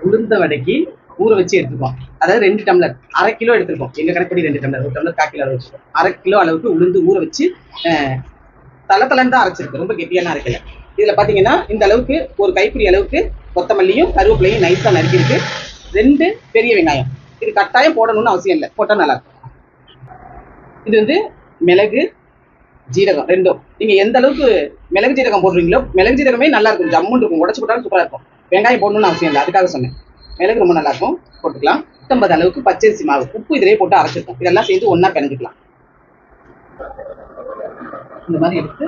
உளுந்த வடைக்கு ஊற வச்சு எடுத்துப்போம். அதாவது 2 டம்ளர் 1/2 கிலோ எடுத்துருக்கோம். எங்க கணக்குப்படி 2 டம்ளர், 1 டம்ளர் 1/4 கிலோ அளவு, 1/2 கிலோ அளவுக்கு உளுந்து ஊற வச்சு தளத்தலன்னு தான் அரைச்சிருக்கு, ரொம்ப கெட்டியெல்லாம் அரைக்கல. இதுல பாத்தீங்கன்னா இந்த அளவுக்கு ஒரு கைப்பிடி அளவுக்கு கொத்தமல்லியும் கருவேப்பிலையும் நைஸா நறுக்கிருக்கு. 2 பெரிய வெங்காயம். இது கட்டாயம் போடணும்னு அவசியம் இல்லை, போட்டா நல்லா இருக்கும். இது வந்து மிளகு ஜீரகம் ரெண்டும். நீங்க எந்த அளவுக்கு மிளகு ஜீரகம் போடுறீங்களோ, மிளகு ஜீரகமே நல்லா இருக்கும், ஜம்முன்னு இருக்கும், உடச்சு போட்டாலும் சூப்பரா இருக்கும். வெங்காயம் போடணும்னு அவசியம் இல்லை, அதுக்காக சொன்னேன். மிளகு ரொம்ப நல்லா இருக்கும், போட்டுக்கலாம். 50 அளவுக்கு பச்சரிசி மாவு, உப்பு இதிலே போட்டு அரைச்சிருக்கோம். இதெல்லாம் சேர்த்து ஒன்னா பிணைஞ்சிக்கலாம். இந்த மாதிரி எடுத்து